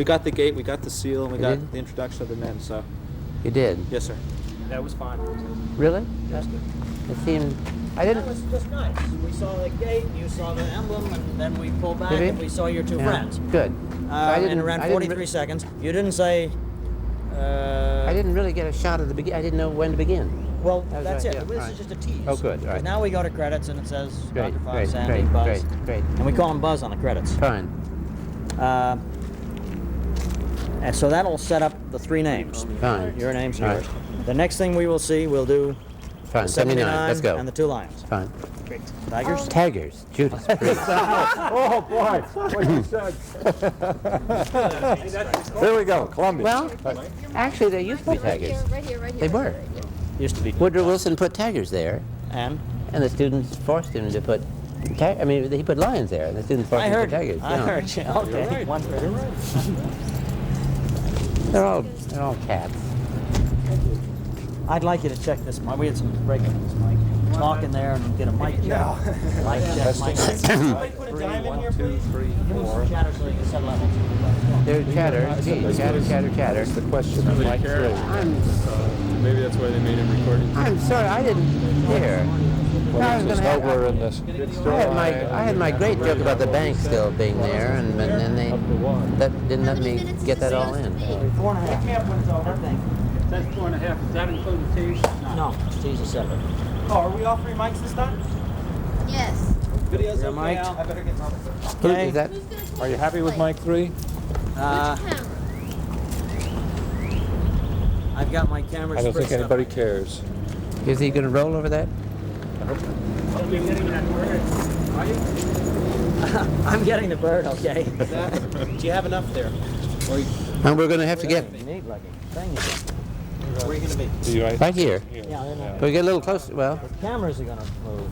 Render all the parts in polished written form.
We got the gate, we got the seal, and we got did? the introduction of the men, so. You did? Yes, sir. That was fine. Really? It seemed... I That didn't... was just nice. We saw the gate, you saw the emblem, and then we pulled back Did we? and we saw your two Yeah. friends. Good. In around 43 seconds. You didn't say... I didn't really get a shot at the beginning. I didn't know when to begin. Well, That was that's right, it. yeah, This right. is just a tease. Oh, good, all right. Now we go to credits, and it says Great, Dr. Fox, great, Sandy, great, Buzz. great, great. And we call him Buzz on the credits. Fine. And so that'll set up the three names. Fine. Your name's All yours. right. The next thing we will see, we'll do Fine. the 79. Let's go. and the two lions. Fine. Great. Tigers? Tigers. Judas Priest. Oh boy, what you said. There we go, Columbia. Well, actually, there used to be tigers. Right here. They were. Used to be. Woodrow Wilson put tigers there, And? and the students forced him to put... he put lions there, and the students forced I him to heard. put tigers. I Yeah. heard you. Okay. One for you. They're all cats. I'd like you to check this mic. We had some break-in on this mic. Talk in there and get a mic check. Mic check, mic check. Somebody put a dime in here, please? 3, Give us 4. some chatter so you can set levels. They're chatter. Gee, chatter, chatter, chatter. That's the question. I'm like thrilled. Maybe that's why they made him recording. I'm sorry, I didn't hear. I was gonna have, Nowhere in this. I had my great joke about the bank still being there, and then they didn't let me get that all in. 4.5. When it's over. That's 4.5. Does that include the tees? No, these are separate. Oh, are we all three mics this time? Yes. Video's You're okay, mic'd. Al. I better get on. Who Okay. is that? Who's gonna take Are you this happy with place? mic 3? Camera. I've got my camera I don't think spritz up. anybody cares. Is he going to roll over that? I'll be getting that word. Are you? I'm getting the bird, okay. Do you have enough there? And we're going to have to get Neat looking thing. Where are you going to be? Do you right? right here. Yeah, they're not. We get a little closer. Well, The cameras are gonna move.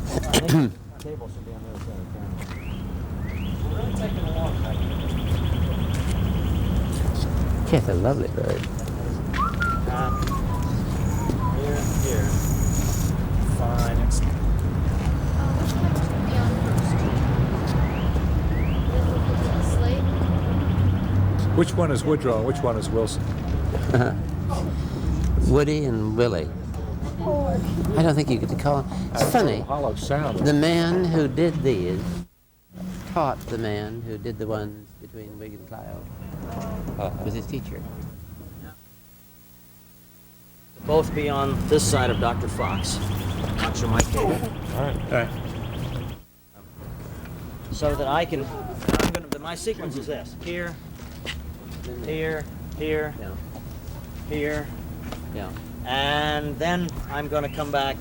I think the cable should be on the other side of the camera. We're really taking a long time. it's a lovely bird. Here. Fine. It's Which camera's gonna be on first? Slate? Which one is Woodrow and which one is Wilson? Woody and Willie. I don't think you get to call him. It's funny. Hollow sound. The man who did these taught the man who did the ones between Wig and Clio. Was his teacher. both be on this side of Dr. Fox. Watch your mic cable. All right. So that I can, my sequence is this. Here, here, here, Yeah. here, Yeah. and then I'm going to come back.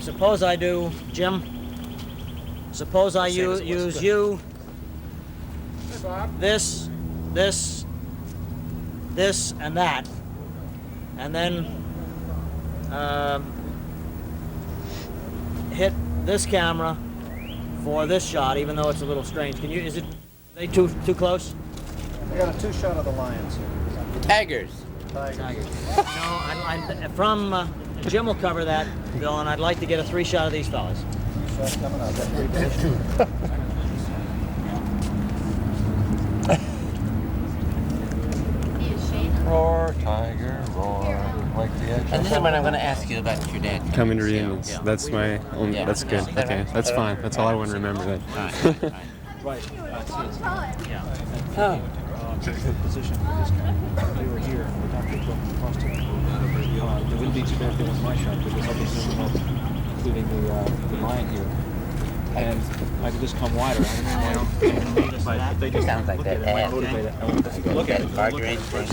Suppose I do, Jim, suppose I use you, this, and that, and then hit this camera for this shot, even though it's a little strange. Can you, are they too close? I got a two-shot of the lions here. Tigers. Tigers. No, from Jim will cover that, Bill, and I'd like to get a 3-shot of these fellas. Shots coming out. Got 3 positions. He is Shane. Roar, tiger, roar. Like the edge. And this is what I'm going to ask you about your dad. Coming to reunions. Yeah. That's my only. Yeah. That's good. Is that Okay, right? that's fine. That's all I want to remember then. All right. Right. Oh. Position. They were here. The doctor took across to it wouldn't be too bad if it was my shot because I'll be zooming out, including the line here. And I could just come wider. But they just Sounds like that ad. look at it. Hard range thing.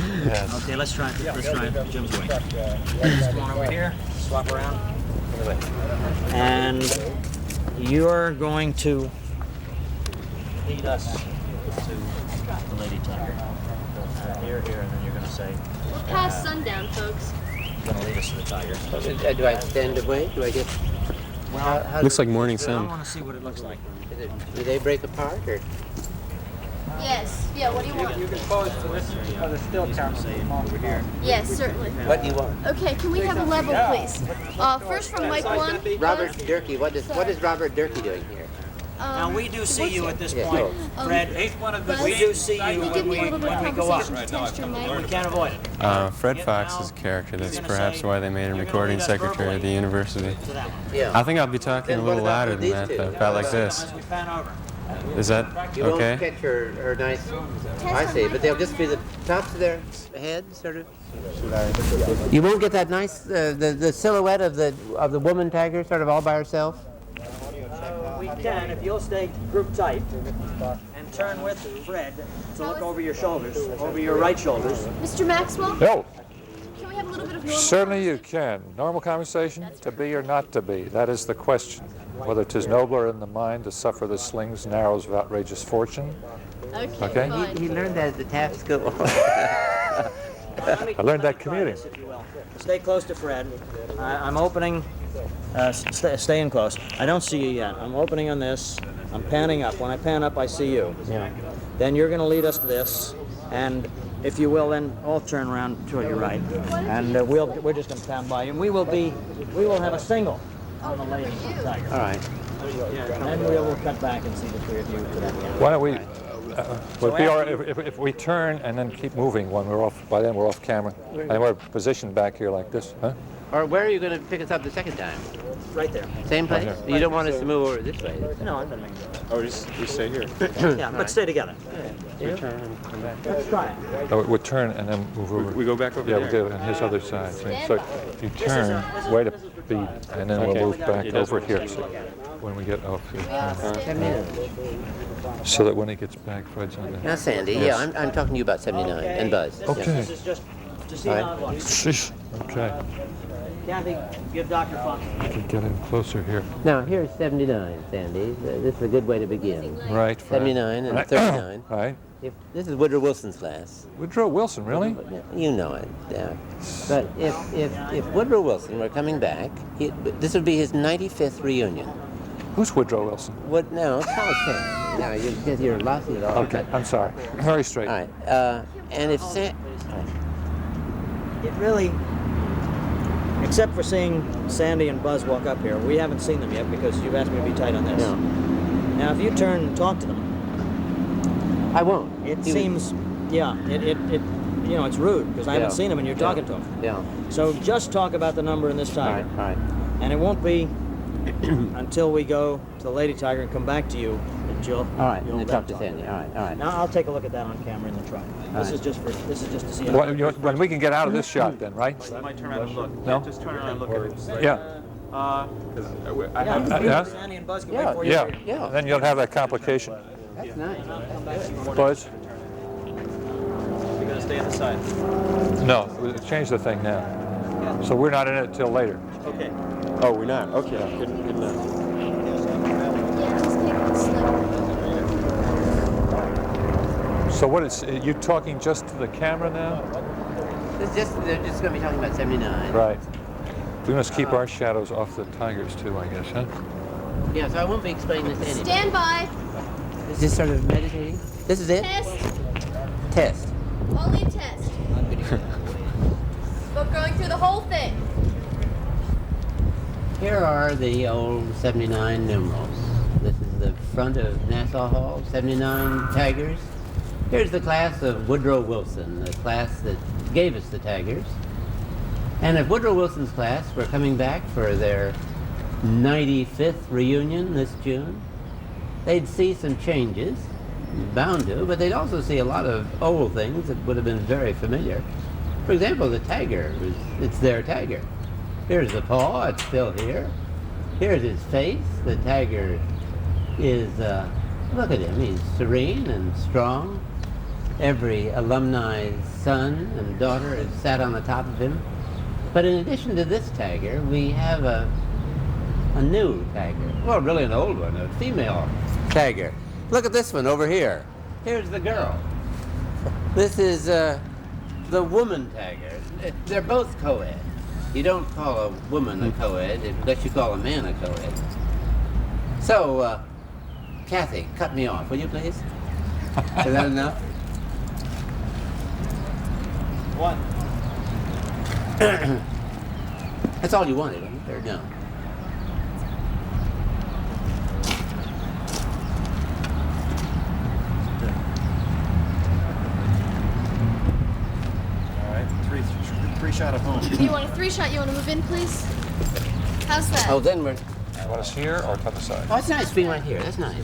Okay, let's try Jim's way. Just come on over here, swap around. And you're going to lead us to the Lady Tiger. Here, and then you're going to say, Past sundown, folks. you're going to lead us to the Tiger. Do I stand away? Do I get? How Looks like morning I sun. want to see what it looks like. do they break apart or? Yes. Yeah, what do you want? You can pose to this other still camera. Over here. Yes, certainly. What do you want? Okay, can we have a level, please? First from mic 1. Robert Durkee. What is Robert Durkee doing here? Now we do see you at this Yeah. point, Fred. Buzz, We do see can you you give when me a little bit of we go up. conversation to test your mic? We can't avoid it. Fred Fox's character, that's perhaps why they made him recording secretary at the university. To that one. Yeah. I think I'll be talking Then a what little about louder with than these that, two? though, about like this. As we pan over. Is that You won't okay? catch her nice. I see, but they'll just be the tops of their head, sort of. You won't get that nice the silhouette of the woman tiger, sort of all by herself. We can if you'll stay group tight and turn with Fred to look over your shoulders, over your right shoulders. Mr. Maxwell, No, can we have a little bit of normal certainly you can. Normal conversation, to be or not to be, that is the question. Whether 'tis nobler in the mind to suffer the slings and arrows of outrageous fortune. Okay. fine. He learned that at the TAF school. I learned that commuting. If you will. Stay close to Fred. I'm opening. Stay in close. I don't see you yet. I'm opening on this. I'm panning up. When I pan up, I see you. Yeah. Then you're going to lead us to this, and if you will, then I'll turn around to your right, and we're just going to pan by you, and we will have a single on the lady tiger. All right. And then we'll cut back and see the three of you to that end. Why don't we, would it be all right if we turn and then keep moving when we're off, by then we're off camera, and we're positioned back here like this, huh? Or where are you going to pick us up the second time? Right there. Same place? here. You don't want us to move over this way? No, I'm going to make it. Oh, we stay here. Yeah, but stay together. Turn and come back. Let's try it. No, we'll turn and then move over. We go back over Yeah, there. we'll do it on his other side. So you turn, wait a beat, and then we'll Okay. move back He does over what here. he So when we get off here, 79. so that when he gets back, Fred's on Now, there. Sandy, yeah, I'm talking to you about 79 and Buzz. Okay. This is just to see how it looks. Sheesh. Okay, Kathy, give Dr. Funk. we get in closer here. Now, here's 79, Sandy. This is a good way to begin. Right, Fred. 79 and Right. 39. Right. This is Woodrow Wilson's class. Woodrow Wilson, really? You know it, yeah. But if Woodrow Wilson were coming back, this would be his 95th reunion. Who's Woodrow Wilson? What? No, Charles Kent. No, you're losing it all. Okay, I'm sorry. Very straight. All right. And if It really, except for seeing Sandy and Buzz walk up here, we haven't seen them yet because you've asked me to be tight on this. No. Now, if you turn and talk to them, I won't. it He would- seems, yeah, it's rude because I haven't Yeah. seen them and you're talking to them. Yeah. So just talk about the number in this All tiger. right. All right. And it won't be until we go to the lady tiger and come back to you that you'll. All right. you'll And then talk to talk Sandy. them. All right. All right. Now I'll take a look at that on camera in the truck. This right. is just to see. Well, when we can get out of this shot then, right? I might turn around and look. No? Just turn around and look at it. Yeah. Yeah, Yeah. Sandy and Buzz can Yeah, wait for you. Yeah. here. Yeah. Then you'll have that complication. That's nice. Buzz? You're going to stay on the side. No, we change the thing now. So we're not in it till later. Okay. Oh, we're not. Okay. Good enough. Yeah, just take it slow. So what is, you talking just to the camera now? They're just going to be talking about 79. Right. We must keep our shadows off the tigers too, I guess, huh? Yeah, so I won't be explaining this to anybody. Stand by. Is this sort of meditating? This is it? Test. Test. Only a test. But going through the whole thing. Here are the old 79 numerals. This is the front of Nassau Hall, 79 tigers. Here's the class of Woodrow Wilson, the class that gave us the tigers. And if Woodrow Wilson's class were coming back for their 95th reunion this June, they'd see some changes, bound to, but they'd also see a lot of old things that would have been very familiar. For example, the tiger, it's their tiger. Here's the paw, it's still here. Here's his face. The tiger is, look at him, he's serene and strong. Every alumni's son and daughter has sat on the top of him. But in addition to this tiger, we have a new tiger. Well, really an old one, a female tiger. Look at this one over here. Here's the girl. This is the woman tiger. They're both co-ed. You don't call a woman a co-ed unless you call a man a co-ed. So, Kathy, cut me off, will you please? Is that enough? One. That's all you wanted, wasn't it? Or no? Do you want a 3-shot? You want to move in, please? How's that? Oh, then we're. You want us here or to the side? Oh, it's nice being right here. That's nice.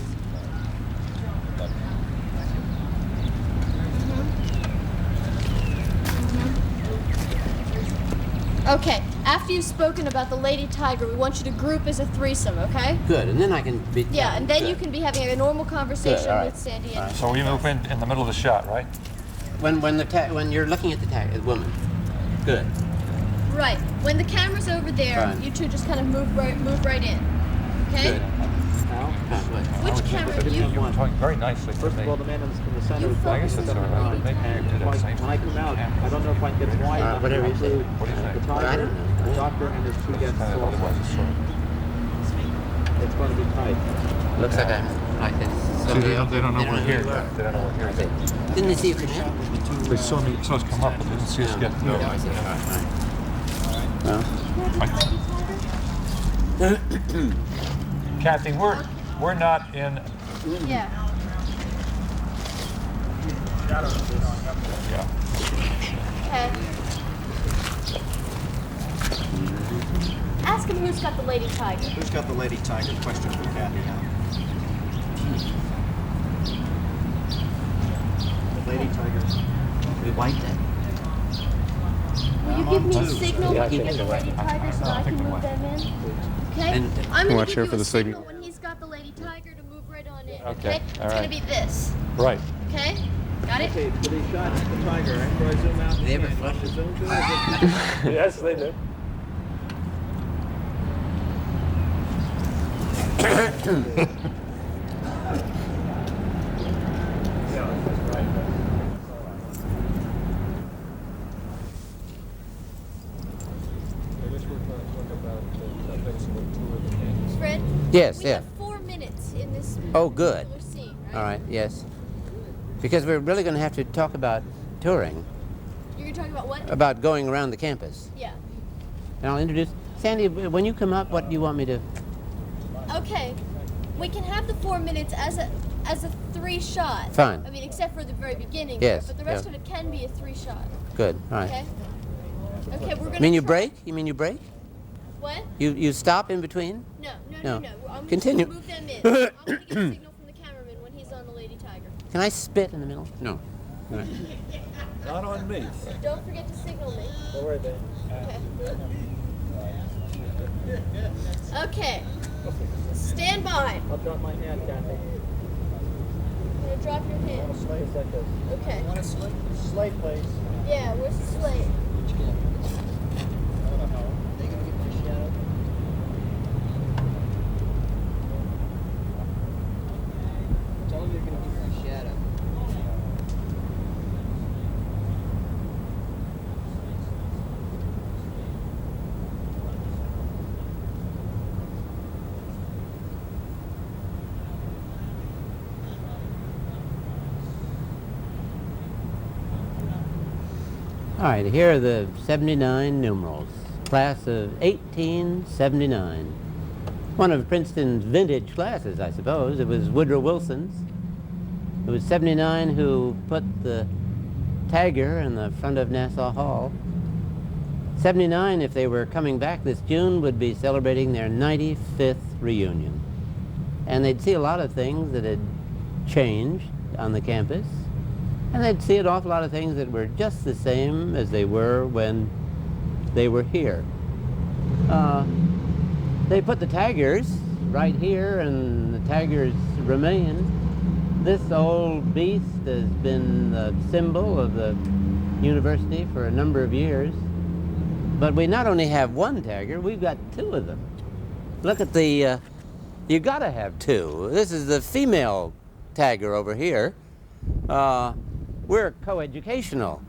Okay, after you've spoken about the lady tiger, we want you to group as a threesome, okay? Good, and then I can be. Yeah, and then good. you can be having a normal conversation Good, all right. with Sandy. And So we move in the middle of the shot, right? When you're looking at the woman. Good. Right. When the camera's over there, Fine. you two just kind of move right in. Okay? Good. Which camera do you You were talking very nicely to First me. of all, the man in the center You is I guess focus that's on all the right. lady Maybe tiger. you did it same when I come out, I don't know if I can get it wide enough. Whatever you say. What do you think? The I tiger, don't know. the doctor, and his two guests. Kind of otherwise it's sort of. It's going to be tight. Looks like I'm like this. See, they don't know we're here. who you are. They don't know we're here. Didn't they see you come in? They saw us come up, but they didn't see us get to No, know. I see. All right. Well, Kathy, we're not in. Yeah. Yeah. Okay. Ask him who's got the lady tiger. Who's got the lady tiger? Question for Kathy now. The lady tiger. we wiped that. Will you give me a signal Yeah, I when you think get the so. lady tiger so that I can move them in? Okay? And I'm going watch to her give for you a the signal signal. when he's got the lady tiger to move right on in. Okay, It's all going to right. be this. Right. Okay? Got it? Okay, for these shots, the tiger. After I zoom out, They ever you flush want it? to zoom to it? Yes, they do. Fred? Yes, We yeah. have 4 minutes in this Oh, good. particular scene, right? All right, yes. Because we're really going to have to talk about touring, You're going to talk about what? about going around the campus. Yeah. And I'll introduce Sandy. When you come up, what do you want me to? Okay. We can have the 4 minutes as a 3-shot. Fine. I mean, except for the very beginning. Yes, But the rest yeah. of it can be a 3-shot. Good. All right. Okay? Okay, we're going to You mean you break? You mean you break? What? You stop in between? No. No. I'm Continue. going to move them in. I'm going to get a signal from the cameraman when he's on the lady tiger. Can I spit in the middle? No. All right. Not on me. Don't forget to signal me. Don't worry, babe. Okay. Okay. Stand by. I'll drop my hand, Kathy. I'm going to drop your hand. Just like this. Okay. Want a slate, please? Yeah, where's the slate? They gonna get my shadow? Tell them you're gonna get my shadow. All right, here are the 79 numerals, class of 1879. One of Princeton's vintage classes, I suppose. It was Woodrow Wilson's. It was 79 who put the tiger in the front of Nassau Hall. 79, if they were coming back this June, would be celebrating their 95th reunion. And they'd see a lot of things that had changed on the campus. And they'd see an awful lot of things that were just the same as they were when they were here. They put the tigers right here, and the tigers remain. This old beast has been the symbol of the university for a number of years. But we not only have one tiger, we've got 2 of them. Look at the, you gotta have 2. This is the female tiger over here. We're co-educational.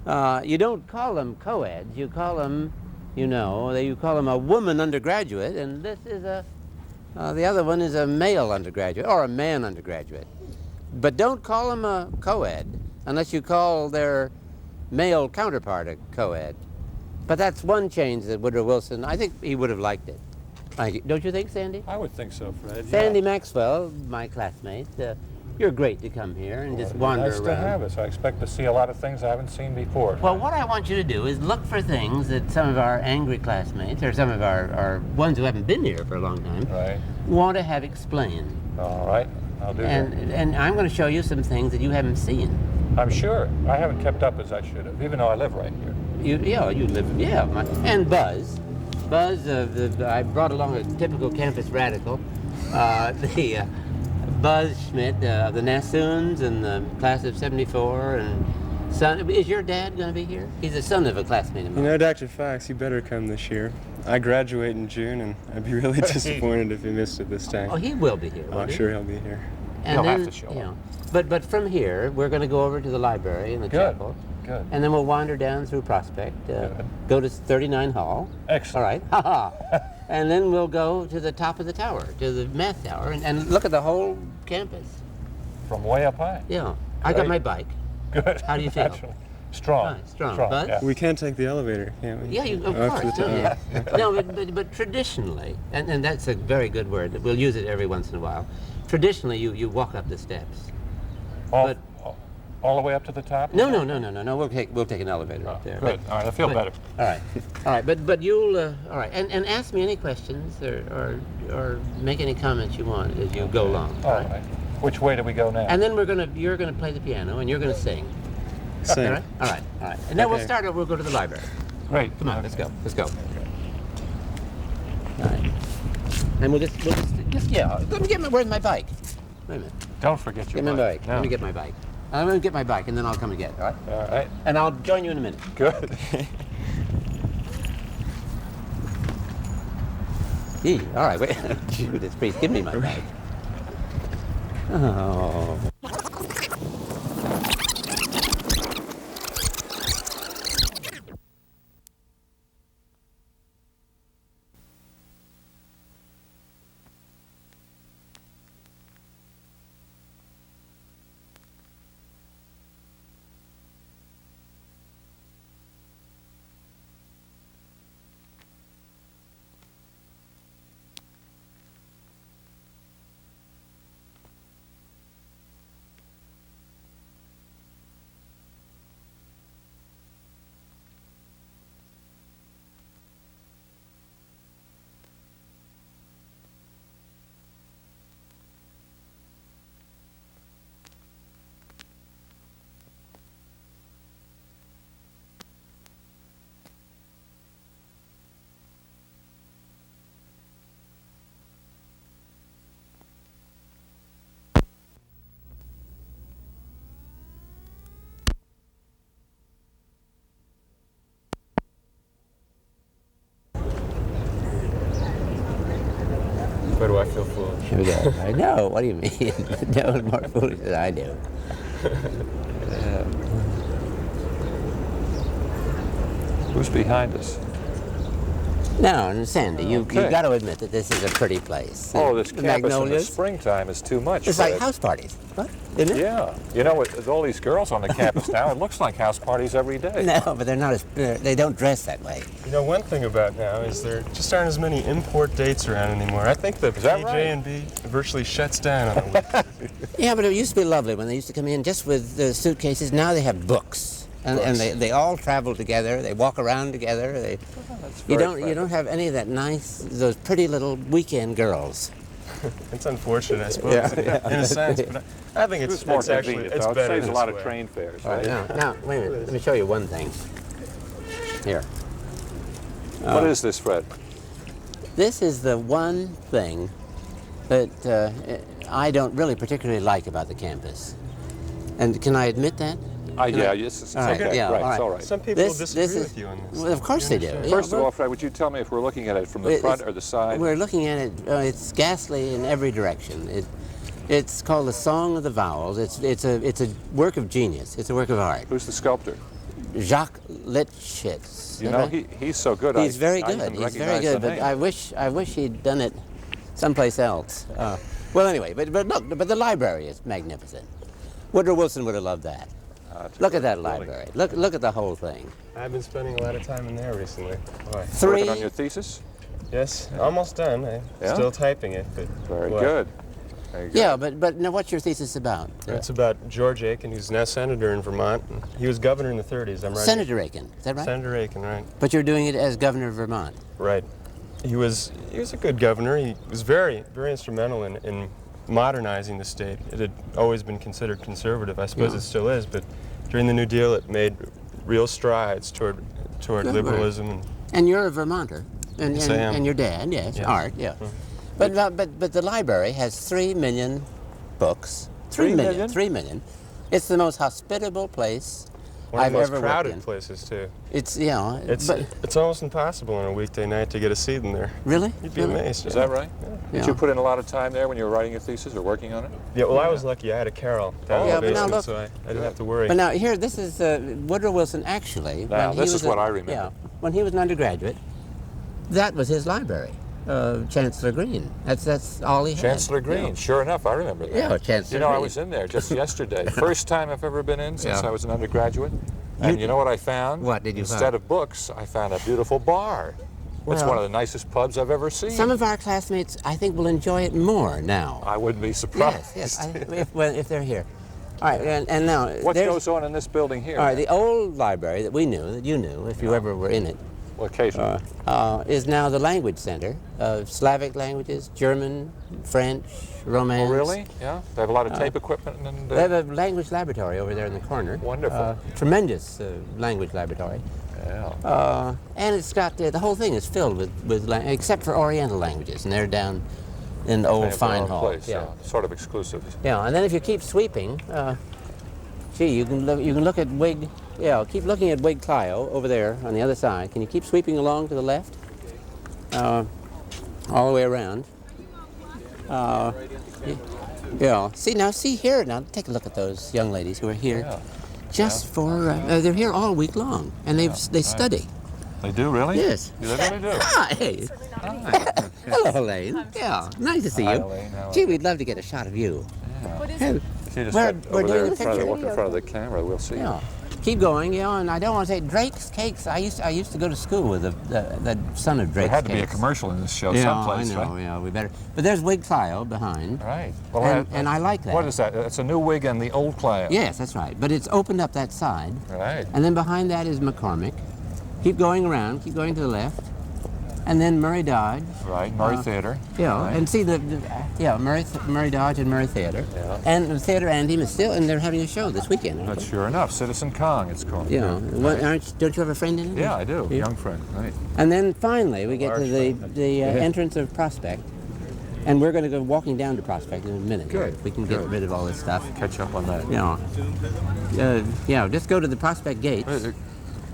You don't call them co-eds, you call them, you call them a woman undergraduate, and this is the other one is a male undergraduate, or a man undergraduate. But don't call them a co-ed, unless you call their male counterpart a co-ed. But that's one change that Woodrow Wilson, I think he would have liked it. Don't you think, Sandy? I would think so, Fred. Sandy Maxwell, my classmate, You're great to come here and just Well, wander nice around. to have us. I expect to see a lot of things I haven't seen before. Well, what I want you to do is look for things that some of our angry classmates, or some of our ones who haven't been here for a long time, Right. want to have explained. All right. I'll do that. And I'm going to show you some things that you haven't seen. I'm sure. I haven't kept up as I should have, even though I live right here. You live, and Buzz. I brought along a typical campus radical, Buzz Schmidt of the Nassoons and the class of '74, and son. Is your dad going to be here? He's the son of a classmate of You mine. know, Dr. Fox, you better come this year. I graduate in June, and I'd be really disappointed if you missed it this time. Oh, he will be here. I'm won't he? sure he'll be here. And He'll then, have to show up. But from here, we're going to go over to the library and the Good. chapel. Good. And then we'll wander down through Prospect, go to 39 Hall. Excellent. All right. Ha ha. And then we'll go to the top of the tower, to the math tower, and look at the whole campus. From way up high. Yeah. I got Great. my bike. Good. How do you feel? Naturally. Strong. Strong. Buzz? Yeah. We can take the elevator, can't we? Yeah, of Up to course. the top. Yeah. No, but traditionally, and that's a very good word, we'll use it every once in a while. Traditionally, you walk up the steps. All, But- all the way up to the top? No. We'll take an elevator up there. Good. All right. I feel better. All right. But you'll all right. And ask me any questions or make any comments you want as you go along. All right. Which way do we go now? And then you're gonna play the piano and you're gonna sing. Sing. All right. All right. And then we'll Okay. start. We'll go to the library. Great. Come on. Let's go. All right. And we'll just Let me get where's my bike? Wait a minute. Don't forget your Get my bike. bike. No. Let me get my bike. I'm gonna get my bike and then I'll come and get it. All right. All right. And I'll join you in a minute. Good. Gee, all right, wait. Judas, please give me my bike. Oh. Why do I feel foolish? Here we go. I know. What do you mean? No one's more foolish than I do. Who's behind us? Now, and Sandy, you've Okay. got to admit that this is a pretty place. Oh, this The campus in the magnolias. springtime is too much. It's like Fred. house parties. What? Isn't it? Yeah. You know, with all these girls on the campus now, it looks like house parties every day. No, but they're not as. They don't dress that way. You know, one thing about now is there just aren't as many import dates around anymore. I think the that right? PJ&B virtually shuts down on a weekend. Yeah, but it used to be lovely when they used to come in just with the suitcases. Now they have books. And they all travel together. They walk around together. You don't have any of that those pretty little weekend girls. It's unfortunate, I suppose, in a sense. But I think it's more actually convenient, it's though. It better saves a this lot of way. train fares, All right, right? now, wait a minute. Let me show you one thing. Here. What is this, Fred? This is the one thing that I don't really particularly like about the campus. And can I admit that? Yeah, yes, it's All right, okay. yeah, right, all right. it's all right. Some people disagree is, with you on this. Well, of course they do. understand? Yeah, First of all, Fred, would you tell me if we're looking at it from the front or the side? We're looking at it. It's ghastly in every direction. It's called the Song of the Vowels. It's a work of genius. It's a work of art. Who's the sculptor? Jacques Lipchitz. You know, he's so good. He's very I good. even He's very recognize good. the But name. I wish he'd done it someplace else. Well, anyway, but look, but the library is magnificent. Woodrow Wilson would have loved that. Look at that library. Look at the whole thing. I've been spending a lot of time in there recently. Boy. Working on your thesis? Yes, almost done. I'm Yeah? still typing it, but Very boy, good. There you go. Yeah, but now what's your thesis about? It's about George Aiken, who's now senator in Vermont. He was governor in the 30s. I'm right. Senator Aiken, is that right? Senator Aiken, right? But you're doing it as governor of Vermont. Right. He was a good governor. He was very instrumental in modernizing the state. It had always been considered conservative. I suppose Yeah. it still is, but during the New Deal, it made real strides toward Good liberalism. And you're a Vermonter. And, Yes, I am. And your dad, yes, Yes. Art, yeah. But the library has 3 million books. 3 million? 3 million. It's the most hospitable place One of I've the most ever worked crowded in. places too. It's, you know, It's almost impossible on a weekday night to get a seat in there. really? You'd be Really? amazed. Is that right? Yeah. Did you put in a lot of time there when you were writing your thesis or working on it? Yeah, well, I was lucky. I had a Carol down Yeah, in the but now basement, look- so I didn't have to worry. But now here, this is Woodrow Wilson actually. Now, when he this was is what I remember. Yeah, when he was an undergraduate, that was his library, Chancellor Green. That's all he had. Chancellor Green, Yeah. sure enough, I remember that. Yeah, Chancellor You know, I Green. was in there just yesterday. First time I've ever been in since Yeah. I was an undergraduate. And you know what I found? What did you Instead find? of books, I found a beautiful bar. It's Well, one of the nicest pubs I've ever seen. Some of our classmates, I think, will enjoy it more now. I wouldn't be surprised. Yes, if they're here. All right, and now What there's- goes on in this building here? All right, the old library that we knew, that you knew, if you ever were in it, Well, occasionally. is now the language center of Slavic languages, German, French, Romance. Oh, really? Yeah? They have a lot of tape equipment and... They have a language laboratory over there in the corner. Wonderful. Tremendous language laboratory. yeah. And it's got, the whole thing is filled with except for Oriental languages, and they're down in the They old have their fine own hall. place, yeah. Sort of exclusive. Yeah, and then if you keep sweeping, gee, you can look at Whig, keep looking at Whig Clio over there on the other side. Can you keep sweeping along to the left? All the way around. Yeah, see here, now take a look at those young ladies who are here Yeah. just for, they're here all week long, and they study. They do, really? Yes. They really do. Hi. Hello, Elaine. Yeah, nice to see Hi, you. Elaine. How are Gee, you? we'd love to get a shot of you. Hey, She just We're- got we're over there doing in the front, of the, picture. in front of the camera. We'll see. yeah. Keep going, and I don't want to say Drake's Cakes. I used to go to school with the son of Drake's There had to be a Cakes. commercial in this show Yeah, someplace, I know. right? Yeah, we better. But there's Whig Clio behind. Right. Well, And I like that. What is that? It's a new wig and the old Clio. Yes, that's right. But it's opened up that side, Right. and then behind that is McCormick. Keep going around. Keep going to the left, and then Murray Dodge. Right. Murray Theater. Yeah, Right. and see Murray Dodge and Murray Theater, Yeah. and the Theater Andy is still, and they're having a show this weekend. aren't But they? sure enough, Citizen Kong, it's called. Yeah. What, don't you have a friend in it? Yeah, I do. Yeah. Young friend. Right. And then finally, we get to Large the entrance of Prospect, and we're going to go walking down to Prospect in a minute. Good, If we can get good. rid of all this stuff. Catch up on that. Just go to the Prospect gates.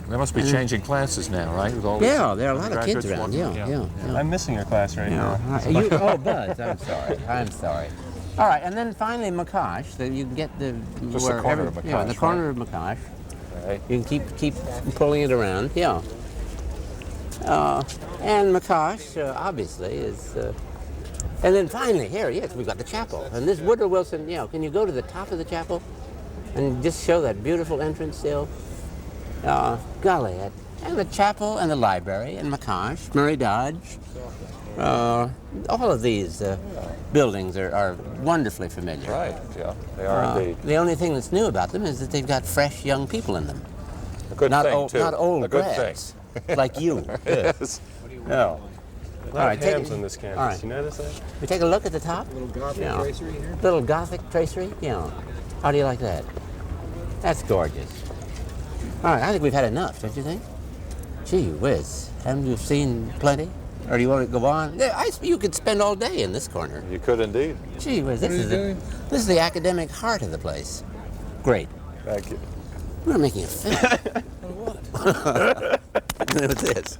They must be changing classes now, right? With all these Yeah, there are a lot of kids graduates around. walking- Yeah. I'm missing your class right now. Oh, Buzz, I'm sorry. All right, and then finally McCosh, that you can get the Just the corner of Yeah, the McCosh, corner of McCosh. Right. You can keep pulling it around. Yeah. And McCosh, obviously, is. And then finally, here, yes, we've got the chapel. And this Woodrow Wilson, can you go to the top of the chapel and just show that beautiful entrance still? Golly, and the chapel and the library and McCosh, Murray Dodge. All of these buildings are wonderfully familiar. Right. Yeah, they are indeed. The only thing that's new about them is that they've got fresh young people in them. A good Not thing, old, too. not old A good grads, like you. Yes. No. A lot All right, of take hams it- on this campus. all right. You notice that? We take a look at the top. Little Gothic Yeah. tracery here. Little Gothic tracery. Yeah. How do you like that? That's gorgeous. All right, I think we've had enough, don't you think? Gee whiz, haven't you seen plenty? Or do you want to go on? Yeah, you could spend all day in this corner. You could indeed. Gee whiz, this is the academic heart of the place. Great. Thank you. We're making a film. What's this?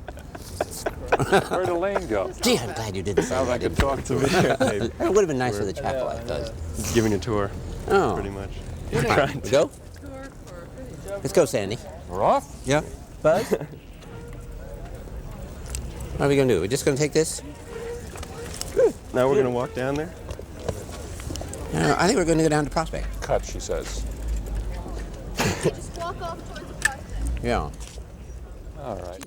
Where'd Elaine go? Gee, I'm glad you didn't say Now I that. can talk to her. It would have been nice for the chapel, I suppose. Giving a tour, Oh. pretty much. All right, we go? Let's go, Sandy. We're off? Yeah. Buzz? What are we going to do? We're just going to take this? Now we're going to walk down there. I think we're going to go down to Prospect. Cut, she says. Just walk off towards the park then. Yeah. All right.